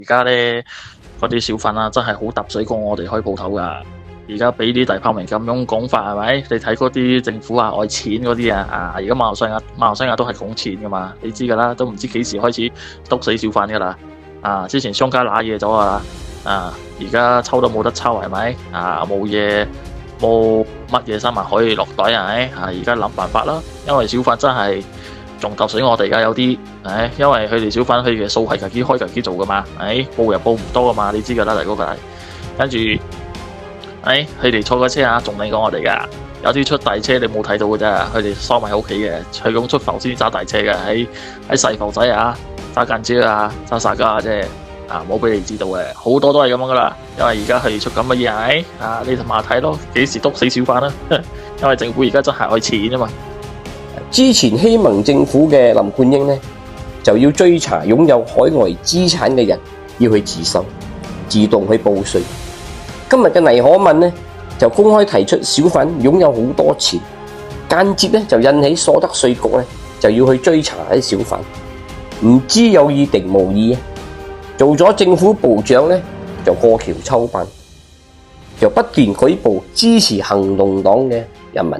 而家咧嗰啲小販啊，真係好揼水過我哋開鋪頭噶。而家俾啲大炮明咁樣講法係咪？你睇嗰啲政府啊愛錢嗰啲啊，而家馬來西亞都係講錢噶嘛，你知噶啦，都唔知幾時開始篤死小販噶啦。之前商家揦嘢咗啊，而家抽都冇得抽係咪？冇嘢冇乜嘢新聞可以落袋係咪？而家諗辦法啦，因為小販真係仲揼死我哋噶有啲，因為佢哋小販佢嘅數係自己開自己做噶嘛，報又報唔多噶嘛，你知噶啦，大哥佢跟住。佢哋坐嘅車啊，仲靚過我哋噶。有啲出大車你冇睇到嘅啫，佢哋收埋喺屋企嘅。佢講出埠先揸大車嘅，喺細埠仔啊，揸間車啊，揸沙家啫。冇俾你知道嘅，好多都係咁樣噶啦。因為而家佢哋出緊乜嘢係，你同埋睇咯，幾時篤死小販啦？因為政府而家真係愛錢啊嘛。之前希盟政府嘅林冠英呢，就要追查擁有海外資產嘅人，要去自首，自動去報稅。今日嘅倪可敏呢，就公開提出小販擁有好多錢，間接呢就引起所得稅局呢就要去追查啲小販，唔知有意定無意，做咗政府部長呢，就過橋抽辦，就不斷舉報支持行動黨嘅人民。